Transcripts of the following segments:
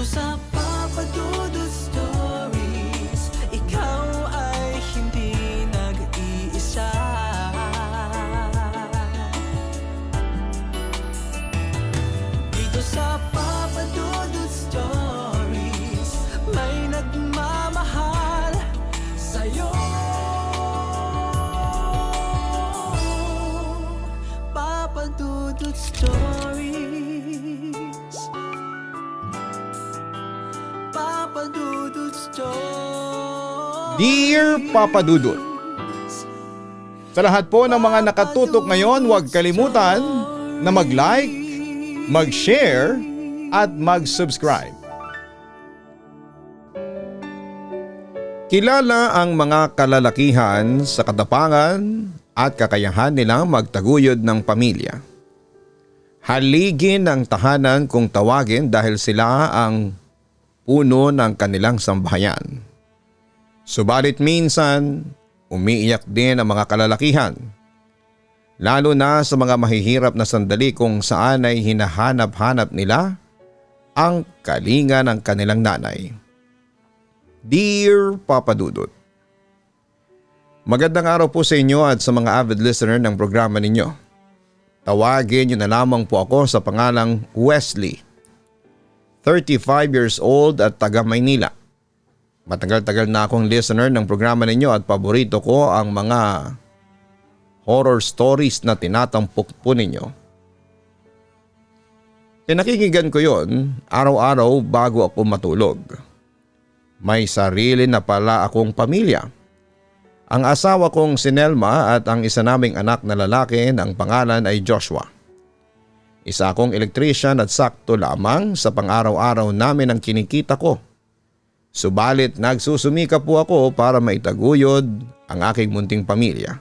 sa Papa Dudut Stories, ikaw ay hindi nag-iisa. Dito sa Papa Dudut Stories, may nagmamahal sa'yo. Papa Dudut Stories, Papa Dudut Stories. Dear Papa Dudut, sa lahat po ng mga nakatutok ngayon, huwag kalimutan na mag-like, mag-share at mag-subscribe. Kilala ang mga kalalakihan sa katapangan at kakayahan nilang magtaguyod ng pamilya. Haligin ang tahanan kung tawagin dahil sila ang puno ng kanilang sambahayan. Subalit minsan, umiiyak din ang mga kalalakihan. Lalo na sa mga mahihirap na sandali kung saan ay hinahanap-hanap nila ang kalinga ng kanilang nanay. Dear Papa Dudut, magandang araw po sa inyo at sa mga avid listener ng programa ninyo. Tawagin niyo na lamang po ako sa pangalang Wesley. 35 years old at taga Maynila. Matagal-tagal na akong listener ng programa ninyo at paborito ko ang mga horror stories na tinatampok po ninyo. Pinakikinggan ko yon araw-araw bago ako matulog. May sarili na pala akong pamilya. Ang asawa kong si Nelma at ang isa naming anak na lalaki na ang pangalan ay Joshua. Isa akong electrician at sakto lamang sa pang-araw-araw namin ang kinikita ko. Subalit nagsusumika po ako para maitaguyod ang aking munting pamilya.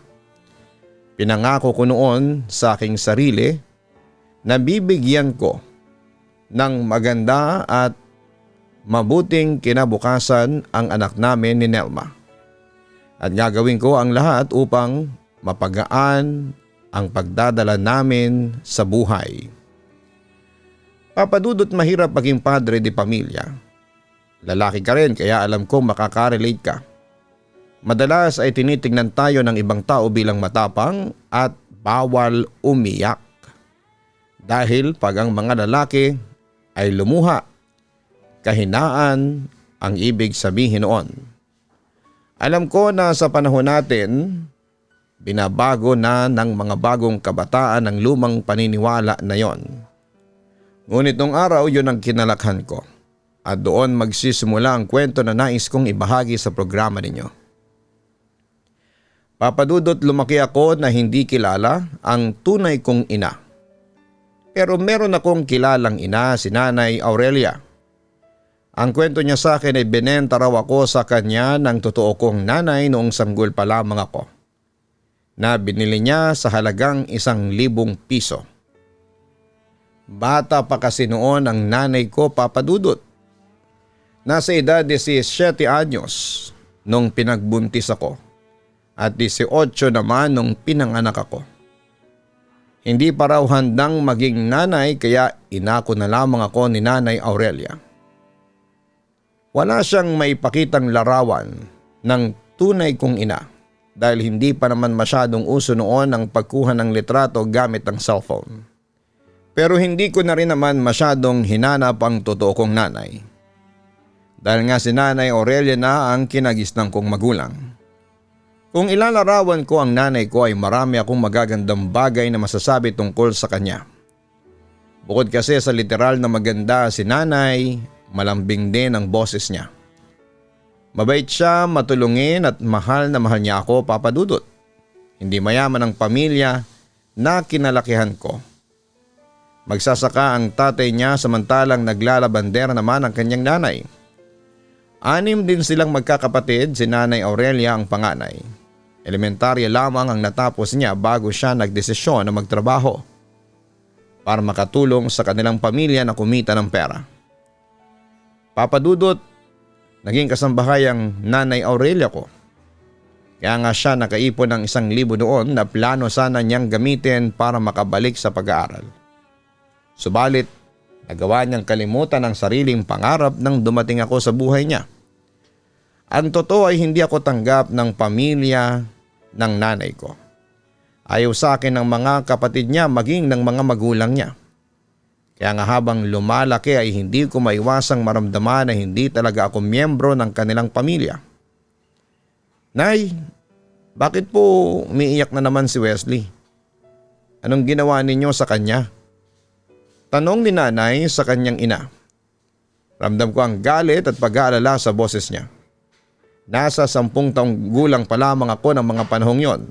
Pinangako ko noon sa aking sarili na bibigyan ko ng maganda at mabuting kinabukasan ang anak namin ni Nelma. At gagawin ko ang lahat upang mapagaan ang pagdadala namin sa buhay. Papa Dudut, mahirap maging padre de pamilya. Lalaki ka rin kaya alam ko makaka-relate ka. Madalas ay tinitingnan tayo ng ibang tao bilang matapang at bawal umiyak. Dahil pag ang mga lalaki ay lumuha, kahinaan ang ibig sabihin noon. Alam ko na sa panahon natin, binabago na ng mga bagong kabataan ang lumang paniniwala na yon. Ngunit nung araw yun ang kinalakhan ko at doon magsisimula ang kwento na nais kong ibahagi sa programa ninyo. Papa Dudut, lumaki ako na hindi kilala ang tunay kong ina. Pero meron akong kilalang ina, si Nanay Aurelia. Ang kwento niya sa akin ay binenta raw ako sa kanya ng totoo kong nanay noong sanggol pa lamang ako, na binili niya sa halagang 1,000 piso. Bata pa kasi noon ang nanay ko, Papa Dudut. Nasa edad 17 anyos nung pinagbuntis ako at 18 naman nung pinanganak ako. Hindi pa raw handang maging nanay kaya inako na lamang ako ni Nanay Aurelia. Wala siyang maipakitang larawan ng tunay kong ina dahil hindi pa naman masyadong uso noon ang pagkuha ng litrato gamit ang cellphone. Pero hindi ko na rin naman masyadong hinanap ang totoo kong nanay. Dahil nga si Nanay Aurelia na ang kinagisnan kong magulang. Kung ilalarawan ko ang nanay ko ay marami akong magagandang bagay na masasabi tungkol sa kanya. Bukod kasi sa literal na maganda si nanay, malambing din ang boses niya. Mabait siya, matulungin at mahal na mahal niya ako, Papa Dudut. Hindi mayaman ang pamilya na kinalakihan ko. Magsasaka ang tatay niya samantalang naglalabandera naman ang kanyang nanay. 6 din silang magkakapatid, si Nanay Aurelia ang panganay. Elementarya lamang ang natapos niya bago siya nagdesisyon na magtrabaho para makatulong sa kanilang pamilya na kumita ng pera. Papa Dudut, naging kasambahay ang Nanay Aurelia ko. Kaya nga siya nakaipon ng 1,000 noon na plano sana niyang gamitin para makabalik sa pag-aaral. Subalit, Nagawa niyang kalimutan ang sariling pangarap nang dumating ako sa buhay niya. Ang totoo ay hindi ako tanggap ng pamilya ng nanay ko. Ayaw sa akin ng mga kapatid niya maging ng mga magulang niya. Kaya nga habang lumalaki ay hindi ko maiwasang maramdaman na hindi talaga ako miyembro ng kanilang pamilya. Nay, bakit po umiiyak na naman si Wesley? Anong ginawa ninyo sa kanya? Tanong ni nanay sa kanyang ina. Ramdam ko ang galit at pag-aalala sa boses niya. Nasa 10 taong gulang pa lamang ako ng mga panahong yon.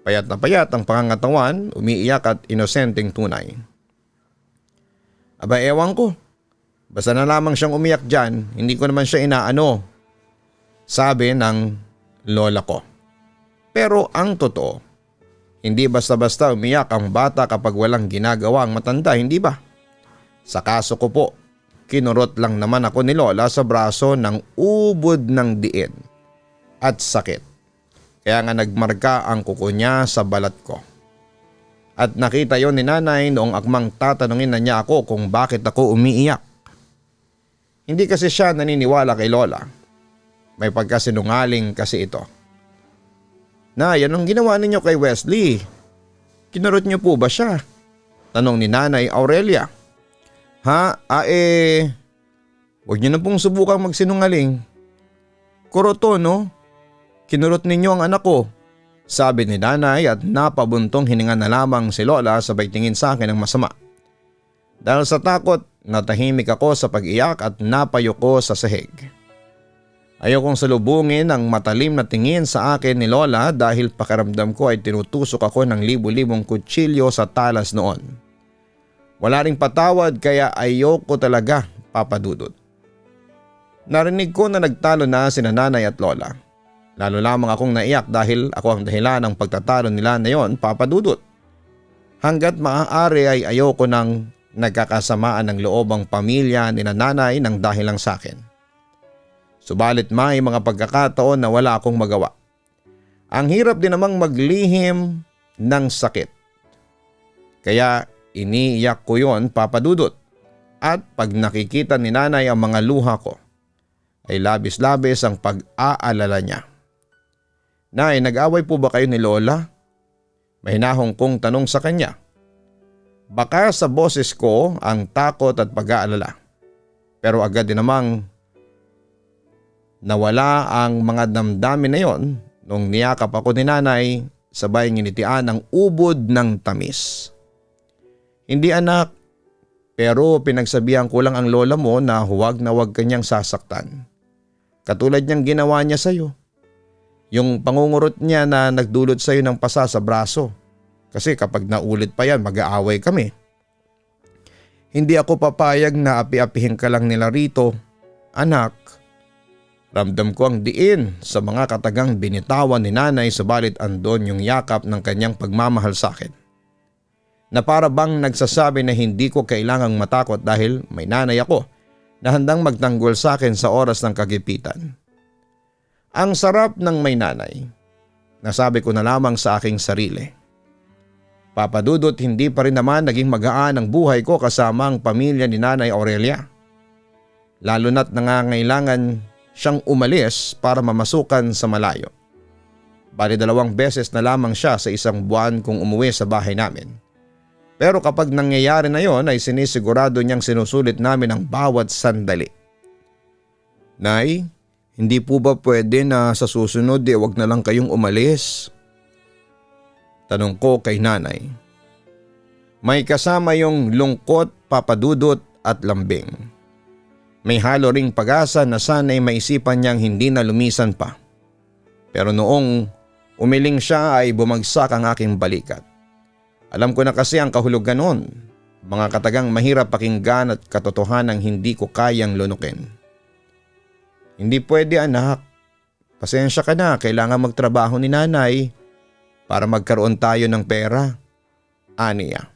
Payat na payat ang pangangatawan, umiiyak at inosenteng tunay. Aba ewan ko. Basta na lamang siyang umiyak dyan, hindi ko naman siya inaano. Sabi ng lola ko. Pero ang totoo, hindi basta-basta umiyak ang bata kapag walang ginagawa ang matanda, hindi ba? Sa kaso ko po, kinurot lang naman ako ni lola sa braso ng ubod ng diin at sakit. Kaya nga nagmarka ang kuko niya sa balat ko. At nakita yon ni nanay noong akmang tatanungin na niya ako kung bakit ako umiiyak. Hindi kasi siya naniniwala kay lola. May pagkasinungaling kasi ito. Nay, anong ginawa ninyo kay Wesley? Kinurot niyo po ba siya? Tanong ni Nanay Aurelia. Ha? Huwag niyo na pong subukang magsinungaling. Kuroto no? Kinurot ninyo ang anak ko. Sabi ni nanay at napabuntong hininga na lamang si lola sabay tingin sa akin ng masama. Dahil sa takot, natahimik ako sa pag-iyak at napayo ko sa sahig. Ayokong salubungin ang matalim na tingin sa akin ni lola dahil pakiramdam ko ay tinutusok ako ng libu-libong kutsilyo sa talas noon. Wala ring patawad kaya ayoko talaga, Papa Dudut. Narinig ko na nagtalo na sina nanay at lola. Lalo lamang akong naiyak dahil ako ang dahilan ng pagtatalo nila na yon, Papa Dudut. Hanggat maaari ay ayoko nang nagkakasamaan ng loob ang pamilya ni nanay ng dahil lang sa akin. Subalit may mga pagkakataon na wala akong magawa. Ang hirap din namang maglihim ng sakit. Kaya iniiyak ko yon, Papa Dudut. At pag nakikita ni nanay ang mga luha ko, ay labis-labis ang pag-aalala niya. Nay, nag-away po ba kayo ni lola? Mahinahong kong tanong sa kanya. Baka sa boses ko ang takot at pag-aalala. Pero agad din namang nawala ang mga damdamin na yon nung niyakap ako ni nanay sabay nginitian ng ubod ng tamis. Hindi anak, pero pinagsabihan ko lang ang lola mo na huwag na huwag kanyang sasaktan. Katulad niyang ginawa niya sa'yo. Yung pangungurot niya na nagdulot sa'yo ng pasa sa braso. Kasi kapag naulit pa yan, mag-aaway kami. Hindi ako papayag na api-apihin ka lang nila rito. Anak, ramdam ko ang diin sa mga katagang binitawan ni nanay subalit andon yung yakap ng kanyang pagmamahal sa akin. Na para bang nagsasabi na hindi ko kailangang matakot dahil may nanay ako na handang magtanggol sa akin sa oras ng kagipitan. Ang sarap ng may nanay, nasabi ko na lamang sa aking sarili. Papa Dudut, hindi pa rin naman naging magaan ang buhay ko kasama ang pamilya ni Nanay Aurelia. Lalo na't nangangailangan siyang umalis para mamasukan sa malayo. Bali 2 beses na lamang siya sa 1 buwan kung umuwi sa bahay namin. Pero kapag nangyayari na yon ay sinisigurado niyang sinusulit namin ang bawat sandali. Nay, hindi po ba pwede na sa susunod wag na lang kayong umalis? Tanong ko kay nanay. May kasama yung lungkot, Papa Dudut at lambing. May halo ring pag-asa na sana'y maisipan niyang hindi na lumisan pa. Pero noong umiling siya ay bumagsak ang aking balikat. Alam ko na kasi ang kahulugan noon, mga katagang mahirap pakinggan at katotohanang hindi ko kayang lunukin. Hindi pwede anak, pasensya ka na, kailangan magtrabaho ni nanay para magkaroon tayo ng pera. Aniya.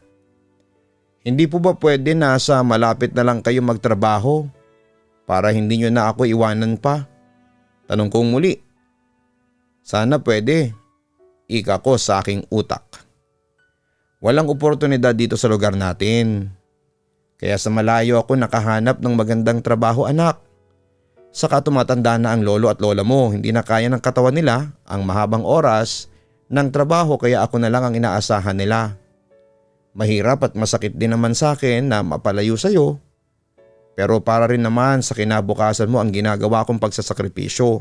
Hindi po ba pwede na sa malapit na lang kayo magtrabaho para hindi nyo na ako iwanan pa? Tanong kong muli. Sana pwede, ika ko sa aking utak. Walang oportunidad dito sa lugar natin. Kaya sa malayo ako nakahanap ng magandang trabaho, anak. Saka tumatanda na ang lolo at lola mo, hindi na kaya ng katawan nila ang mahabang oras ng trabaho, kaya ako na lang ang inaasahan nila. Mahirap at masakit din naman sa akin na mapalayo sa iyo. Pero para rin naman sa kinabukasan mo ang ginagawa kong pagsasakripisyo.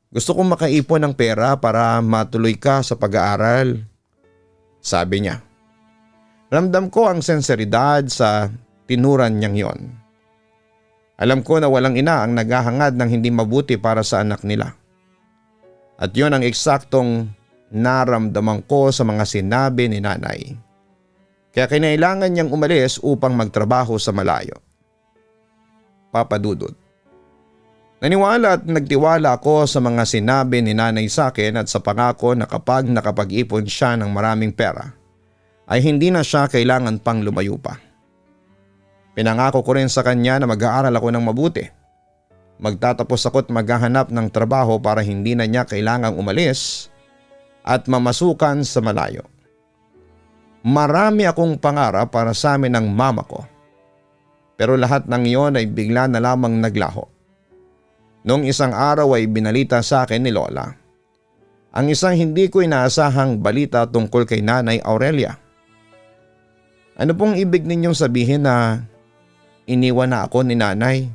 Gusto kong makaipon ng pera para matuloy ka sa pag-aaral. Sabi niya. Ramdam ko ang senseridad sa tinuran niyang yon. Alam ko na walang ina ang naghahangad ng hindi mabuti para sa anak nila. At yon ang eksaktong naramdaman ko sa mga sinabi ni nanay. Kaya kinailangan niyang umalis upang magtrabaho sa malayo. Papa Dudut. Naniwala at nagtiwala ako sa mga sinabi ni nanay sa akin at sa pangako na kapag nakapag-ipon siya ng maraming pera, ay hindi na siya kailangan pang lumayo pa. Pinangako ko rin sa kanya na mag-aaral ako ng mabuti. Magtatapos ako at maghahanap ng trabaho para hindi na niya kailangang umalis at mamasukan sa malayo. Marami akong pangarap para sa amin ng mama ko. Pero lahat ng iyon ay bigla na lamang naglaho. Noong isang araw ay binalita sa akin ni Lola ang isang hindi ko inaasahang balita tungkol kay Nanay Aurelia. Ano pong ibig ninyong sabihin na iniwan na ako ni nanay?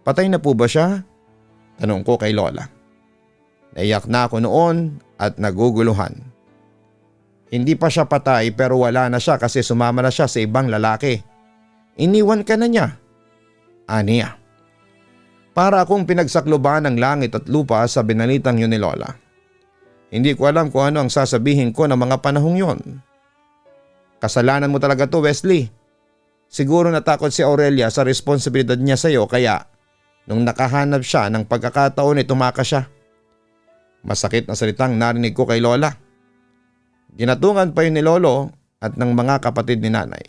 Patay na po ba siya? Tanong ko kay Lola. Naiyak na ako noon at naguguluhan. Hindi pa siya patay pero wala na siya kasi sumama na siya sa ibang lalaki. Iniwan ka na niya. Aniya. Para akong pinagsakloban ng langit at lupa sa binalitang yun ni Lola. Hindi ko alam kung ano ang sasabihin ko ng mga panahong yon. Kasalanan mo talaga to, Wesley. Siguro natakot si Aurelia sa responsibilidad niya sa iyo kaya nung nakahanap siya ng pagkakataon ay tumakas siya. Masakit na salitang narinig ko kay Lola. Ginatungan pa yun ni Lolo at ng mga kapatid ni nanay.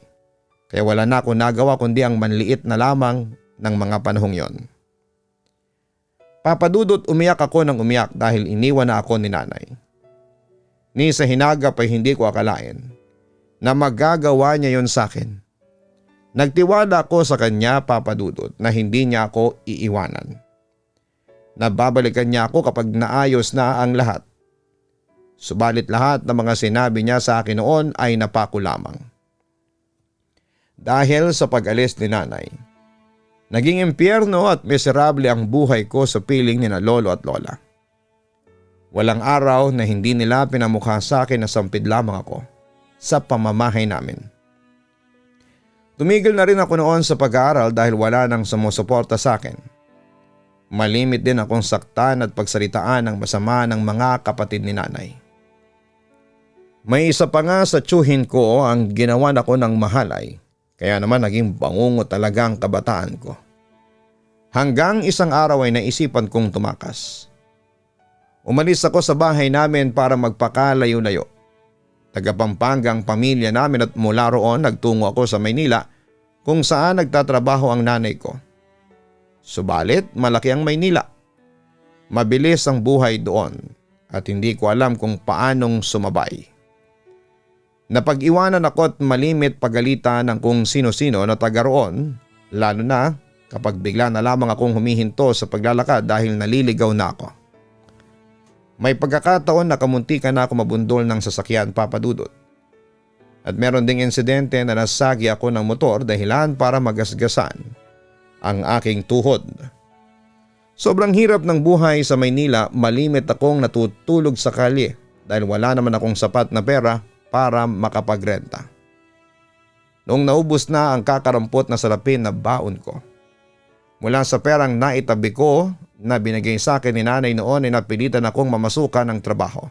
Kaya wala na ako nagawa kundi ang manliit na lamang ng mga panahong yon. Papadudot, umiyak ako ng umiyak dahil iniwan na ako ni nanay. Ni sa hinagap ay hindi ko akalain na magagawa niya yon sa akin. Nagtiwala ako sa kanya, Papa Dudut, na hindi niya ako iiwanan. Nababalikan niya ako kapag naayos na ang lahat. Subalit lahat ng mga sinabi niya sa akin noon ay napako lamang. Dahil sa pag-alis ni nanay, naging impyerno at miserable ang buhay ko sa piling ni na lolo at lola. Walang araw na hindi nila pinamukha sa akin na sampid lamang ako sa pamamahay namin. Tumigil na rin ako noon sa pag-aaral dahil wala nang sumusuporta sa akin. Malimit din akong saktan at pagsalitaan ng masama ng mga kapatid ni nanay. May isa pa nga sa tiyuhin ko ang ginawan ako ng mahalay, kaya naman naging bangungo talaga ang kabataan ko. Hanggang isang araw ay naisipan kong tumakas. Umalis ako sa bahay namin para magpakalayo-layo. Taga Pampanga ang pamilya namin at mula roon nagtungo ako sa Maynila kung saan nagtatrabaho ang nanay ko. Subalit malaki ang Maynila. Mabilis ang buhay doon at hindi ko alam kung paanong sumabay. Napag-iwanan ako at malimit pagalitan ng kung sino-sino na taga roon, lalo na kapag bigla na lamang akong humihinto sa paglalakad dahil naliligaw na ako. May pagkakataon na kamuntikan na ako mabundol ng sasakyan, Papa Dudut. At meron ding insidente na nasagi ako ng motor dahilan para magasgasan ang aking tuhod. Sobrang hirap ng buhay sa Maynila, malimit akong natutulog sa kalye dahil wala naman akong sapat na pera para makapagrenta. Noong naubos na ang kakarampot na salapin na baon ko, mula sa perang naitabi ko na binigay sa akin ni nanay noon ay napilitan akong mamasukan ng trabaho.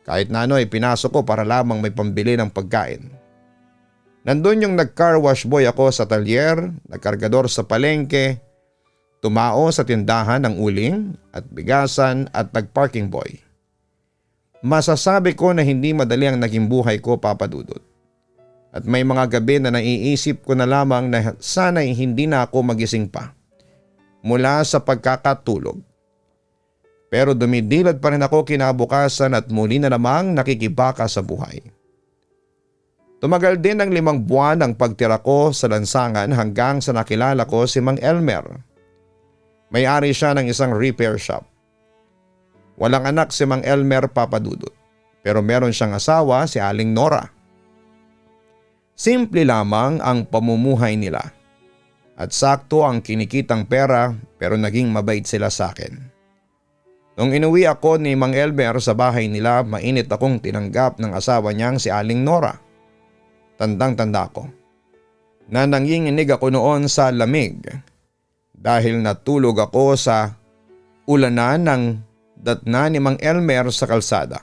Kahit na ano ay pinasok ko para lamang may pambili ng pagkain. Nandun yung nag-car wash boy ako sa talyer, nagkargador sa palengke, tumao sa tindahan ng uling at bigasan at nag-parking boy. Masasabi ko na hindi madali ang naging buhay ko, Papa Dudut. At may mga gabi na naiisip ko na lamang na sana'y hindi na ako magising pa mula sa pagkakatulog. Pero dumidilad pa rin ako kinabukasan at muli na namang nakikibaka sa buhay. Tumagal din ng 5 buwan ang pagtira ko sa lansangan hanggang sa nakilala ko si Mang Elmer. May-ari siya ng isang repair shop. Walang anak si Mang Elmer, Papa Dudut, pero meron siyang asawa, si Aling Nora. Simple lamang ang pamumuhay nila at sakto ang kinikitang pera, pero naging mabait sila sa akin. Nung inuwi ako ni Mang Elmer sa bahay nila, mainit akong tinanggap ng asawa niyang si Aling Nora. Tandang-tanda ko na nanginginig ako noon sa lamig dahil natulog ako sa ulanan ng datna ni Mang Elmer sa kalsada.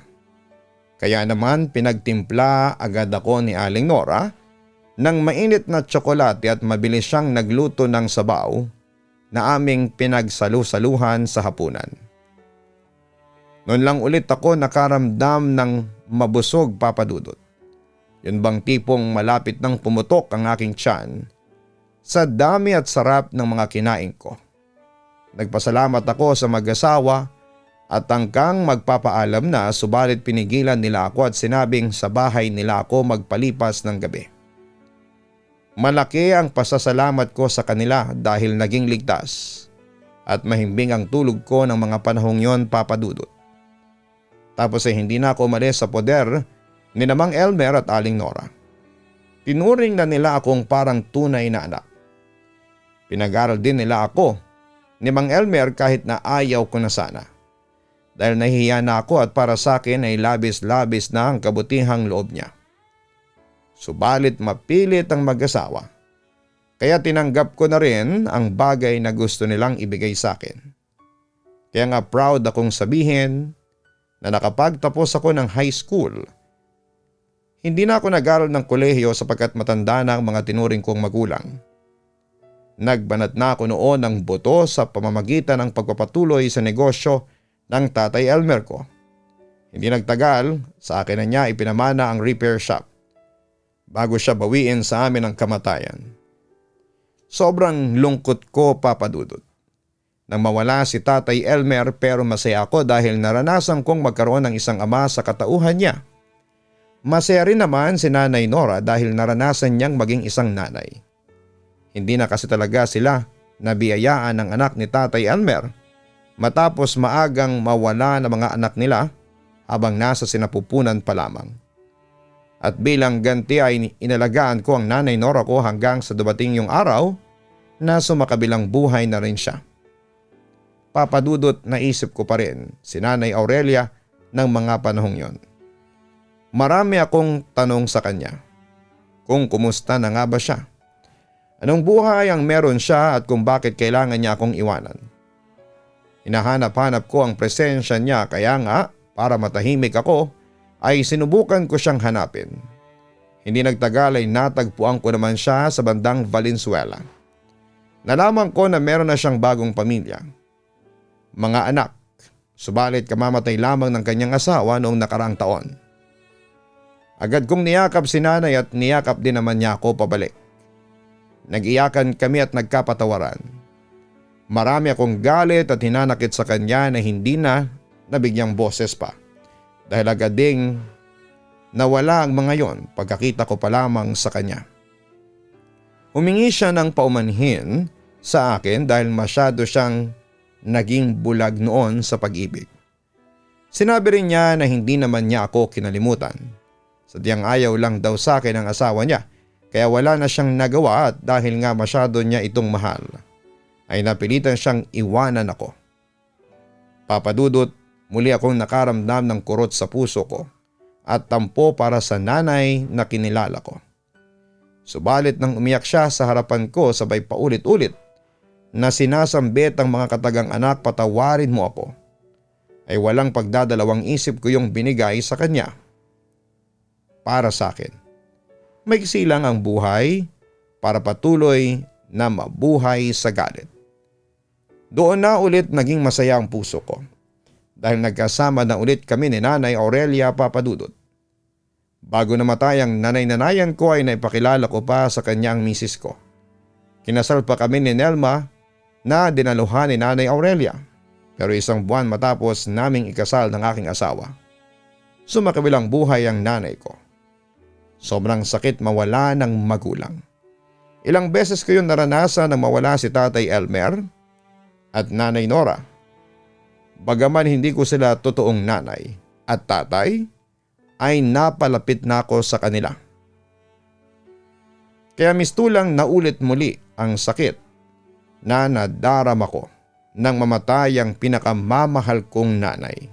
Kaya naman pinagtimpla agad ako ni Aling Nora ng mainit na tsokolate at mabilis siyang nagluto ng sabaw na aming pinagsalu-saluhan sa hapunan. Noon lang ulit ako nakaramdam ng mabusog, Papa Dudut. Yun bang tipong malapit nang pumutok ang aking tiyan sa dami at sarap ng mga kinain ko. Nagpasalamat ako sa mag-asawa at hanggang magpapaalam na, subalit pinigilan nila ako at sinabing sa bahay nila ako magpalipas ng gabi. Malaki ang pasasalamat ko sa kanila dahil naging ligtas at mahimbing ang tulog ko ng mga panahong yon, Papa Dudut. Tapos hindi na ako umalis sa poder ni Mang Elmer at Aling Nora. Tinuring na nila akong parang tunay na anak. Pinag-aral din nila ako ni Mang Elmer kahit na ayaw ko na sana. Dahil nahihiya na ako at para sa akin ay labis-labis na ang kabutihang loob niya. Subalit mapilit ang mag-asawa. Kaya tinanggap ko na rin ang bagay na gusto nilang ibigay sa akin. Kaya nga proud akong sabihin na nakapagtapos ako ng high school. Hindi na ako nag-aral ng kolehiyo sapagkat matanda na ang mga tinuring kong magulang. Nagbanat na ako noon ng buto sa pamamagitan ng pagpapatuloy sa negosyo ng Tatay Elmer ko. Hindi nagtagal, sa akin na niya ipinamana ang repair shop bago siya bawiin sa amin ang kamatayan. Sobrang lungkot ko, Papa Dudut, nang mawala si Tatay Elmer, pero masaya ako dahil naranasan kong magkaroon ng isang ama sa katauhan niya. Masaya rin naman si Nanay Nora dahil naranasan niyang maging isang nanay. Hindi na kasi talaga sila nabiyayaan ng anak ni Tatay Elmer matapos maagang mawala ng mga anak nila habang nasa sinapupunan pa lamang. At bilang ganti ay inalagaan ko ang Nanay Nora ko hanggang sa dumating yung araw na sumakabilang buhay na rin siya. Papa Dudut, naisip ko pa rin si Nanay Aurelia ng mga panahong yon. Marami akong tanong sa kanya kung kumusta na nga ba siya. Anong buhay ang meron siya at kung bakit kailangan niya akong iwanan. Hinahanap-hanap ko ang presensya niya, kaya nga para matahimik ako ay sinubukan ko siyang hanapin. Hindi nagtagal ay natagpuan ko naman siya sa bandang Valenzuela. Nalaman ko na meron na siyang bagong pamilya. Mga anak, subalit kamamatay lamang ng kanyang asawa noong nakaraang taon. Agad kong niyakap si nanay at niyakap din naman niya ako pabalik. Nag-iyakan kami at nagkapatawaran. Marami akong galit at hinanakit sa kanya na hindi na nabigyang boses pa. Dahil agad ding nawala ang mga yon pagkakita ko pa lamang sa kanya. Humingi siya ng paumanhin sa akin dahil masyado siyang naging bulag noon sa pag-ibig. Sinabi rin niya na hindi naman niya ako kinalimutan. Sadyang ayaw lang daw sa akin ang asawa niya, kaya wala na siyang nagawa at dahil nga masyado niya itong mahal, ay napilitan siyang iwanan ako. Papa Dudut, muli akong nakaramdam ng kurot sa puso ko at tampo para sa nanay na kinilala ko. Subalit nang umiyak siya sa harapan ko, sabay paulit-ulit na sinasambit ang mga katagang anak, patawarin mo ako, ay walang pagdadalawang isip ko yung binigay sa kanya. Para sa akin, maiksi lang ang buhay para patuloy na mabuhay sa galit. Doon na ulit naging masaya ang puso ko dahil nagkasama na ulit kami ni Nanay Aurelia, Papa Dudut. Bago namatay ang nanay-nanayan ko ay naipakilala ko pa sa kanyang misis ko. Kinasal pa kami ni Nelma na dinaluhan ni Nanay Aurelia, pero isang buwan matapos naming ikasal ng aking asawa, sumakabilang buhay ang nanay ko. Sobrang sakit mawala ng magulang. Ilang beses ko yun naranasan nang mawala si Tatay Elmer at Nanay Nora. Bagaman hindi ko sila totoong nanay at tatay, ay napalapit na ako sa kanila. Kaya mistulang naulit muli ang sakit na nadarama ko nang mamatay ang pinakamamahal kong nanay.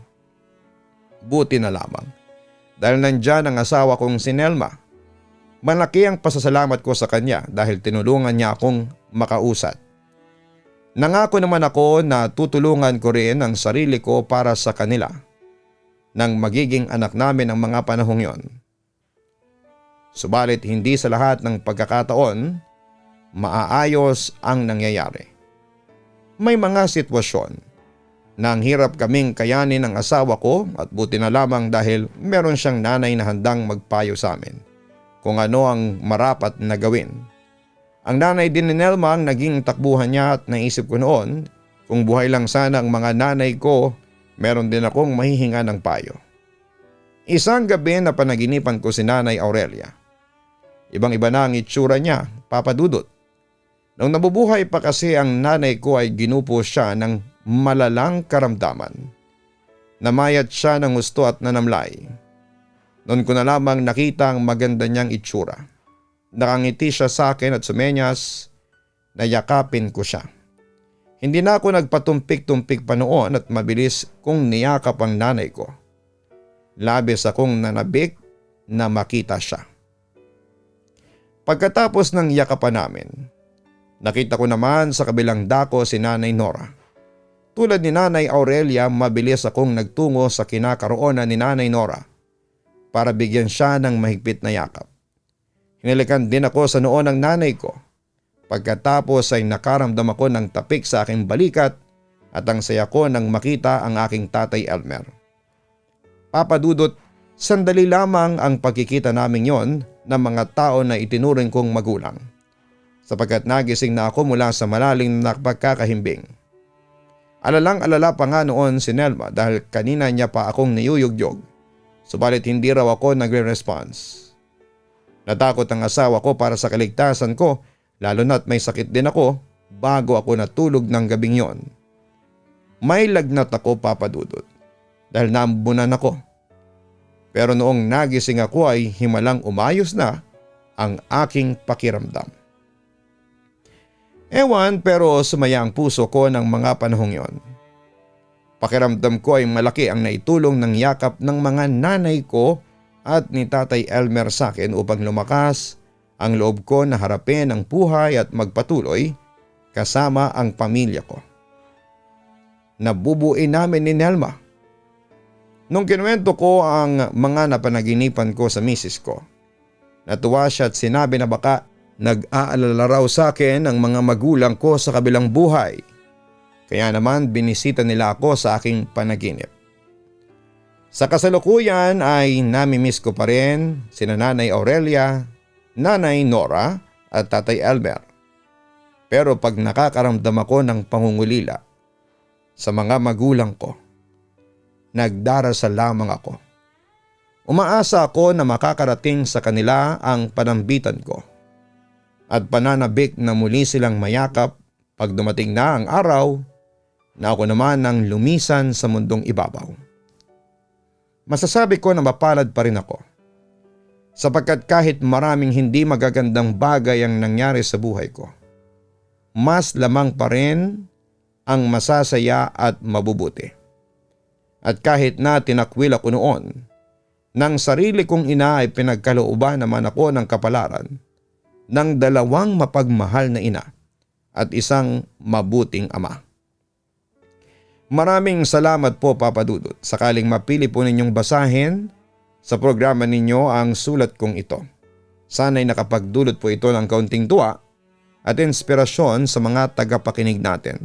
Buti na lamang dahil nandyan ang asawa kong si Nelma. Malaki ang pasasalamat ko sa kanya dahil tinulungan niya akong makausat. Nangako naman ako na tutulungan ko rin ang sarili ko para sa kanila nang magiging anak namin ang mga panahong yon. Subalit hindi sa lahat ng pagkakataon maaayos ang nangyayari. May mga sitwasyon na ang hirap kaming kayanin ng asawa ko at buti na lamang dahil meron siyang nanay na handang magpayo sa amin kung ano ang marapat na gawin. Ang nanay din ni Nelma ang naging takbuhan niya at naisip ko noon kung buhay lang sana ang mga nanay ko, meron din akong mahihinga ng payo. Isang gabi na panaginipan ko si Nanay Aurelia. Ibang-iba na ang itsura niya, Papa Dudut. Nung nabubuhay pa kasi ang nanay ko ay ginupo siya ng malalang karamdaman. Namayat siya ng gusto at nanamlay. Noon ko na lamang nakita ang maganda niyang itsura. Nakangiti siya sa akin at sumenyas na yakapin ko siya. Hindi na ako nagpatumpik-tumpik pa noon at mabilis kong niyakap ang nanay ko. Labis akong nanabik na makita siya. Pagkatapos ng yakapan namin, nakita ko naman sa kabilang dako si Nanay Nora. Tulad ni Nanay Aurelia, mabilis akong nagtungo sa kinakaroonan ni Nanay Nora para bigyan siya ng mahigpit na yakap. Hinilikan din ako sa noo ng nanay ko. Pagkatapos ay nakaramdam ako ng tapik sa aking balikat at ang saya ko nang makita ang aking Tatay Elmer. Papa Dudut, sandali lamang ang pagkikita namin yon ng mga tao na itinuring kong magulang, sapagkat nagising na ako mula sa malalim na pagkakahimbing. Alalang-alala pa nga noon si Nelma dahil kanina niya pa akong niyuyugyog, subalit hindi raw ako nagre-response. Natakot ang asawa ko para sa kaligtasan ko, lalo na't may sakit din ako bago ako natulog ng gabing yon. May lagnat ako, Papa Dudut, dahil naambunan ako. Pero noong nagising ako ay himalang umayos na ang aking pakiramdam. Ewan, pero sumaya ang puso ko ng mga panahong yon. Pakiramdam ko ay malaki ang naitulong ng yakap ng mga nanay ko at ni Tatay Elmer sa akin upang lumakas ang loob ko na harapin ang buhay at magpatuloy kasama ang pamilya ko. Nabubuin namin ni Nelma. Nung kinuwento ko ang mga napanaginipan ko sa misis ko, natuwa siya at sinabi na baka nag-aalala raw sa akin ang mga magulang ko sa kabilang buhay. Kaya naman binisita nila ako sa aking panaginip. Sa kasalukuyan ay namimiss ko pa rin sina Nanay Aurelia, Nanay Nora at Tatay Elmer. Pero pag nakakaramdam ako ng pangungulila sa mga magulang ko, nagdarasal lamang ako. Umaasa ako na makakarating sa kanila ang panambitan ko at pananabik na muli silang mayakap pag dumating na ang araw na ako naman ang lumisan sa mundong ibabaw. Masasabi ko na mapalad pa rin ako, sapagkat kahit maraming hindi magagandang bagay ang nangyari sa buhay ko, mas lamang pa rin ang masasaya at mabubuti. At kahit na tinakwil ako noon, ng sarili kong ina ay pinagkalooban naman ako ng kapalaran ng dalawang mapagmahal na ina at isang mabuting ama. Maraming salamat po, Papa Dudut. Sakaling mapili po ninyong basahin sa programa ninyo ang sulat kong ito. Sana'y nakapagdulot po ito ng kaunting tuwa at inspirasyon sa mga tagapakinig natin.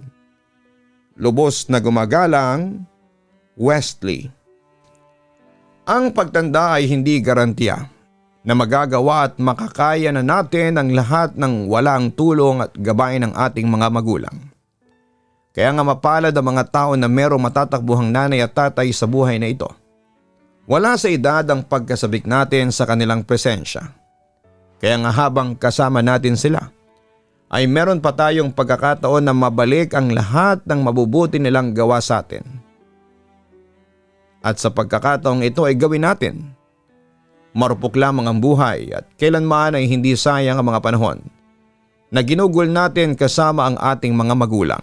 Lubos na gumagalang, Westley. Ang pagtanda ay hindi garantiya na magagawa at makakaya na natin ang lahat ng walang tulong at gabay ng ating mga magulang. Kaya nga mapalad ang mga tao na merong matatakbuhang nanay at tatay sa buhay na ito. Wala sa edad ang pagkasabik natin sa kanilang presensya. Kaya nga habang kasama natin sila, ay meron pa tayong pagkakataon na mabalik ang lahat ng mabubuti nilang gawa sa atin. At sa pagkakataong ito ay gawin natin. Marupok lamang ang buhay at kailanman ay hindi sayang ang mga panahon na ginugol natin kasama ang ating mga magulang.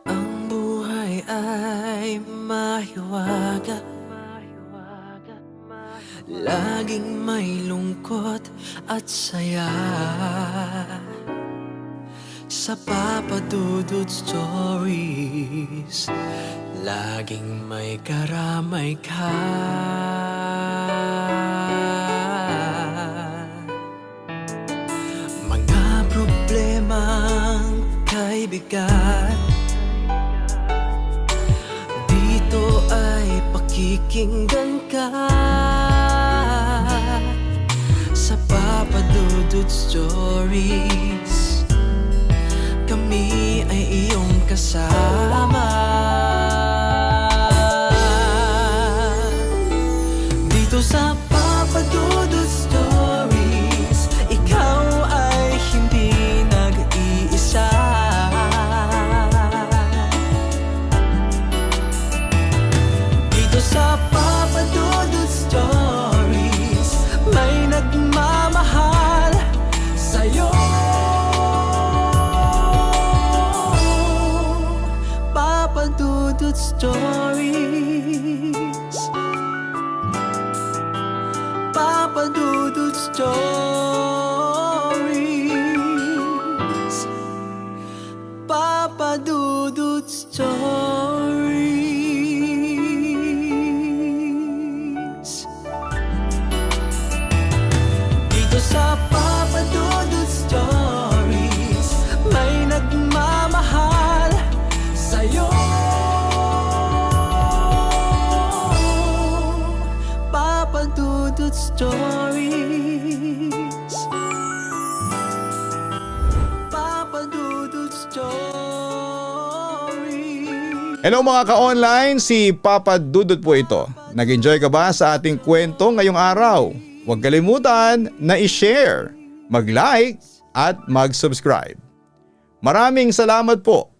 Ang buhay ay mahiwaga, laging may lungkot at saya. Sa Papa Dudut Stories, laging may karamay ka. Mga problemang kay bigat, dito ay pakikinggan ka. Sa Papa Dudut Stories, kami ay iyong kasama. Dito sa Papa Dudut Stories, ikaw ay hindi nag-iisa. Dito sa Papa Dudut Stories, may nagmamahal sa'yo. Papa Dudut Stories, Papa Dudut Stories, Papa Dudut Stories. Dito sa Papa Dudut Stories, may nagmamahal sa'yo. Papa Dudut Stories, Papa Dudut Stories. Hello mga ka-online, si Papa Dudut po ito. Nag-enjoy ka ba sa ating kwento ngayong araw? Huwag kalimutan na i-share, mag-like at mag-subscribe. Maraming salamat po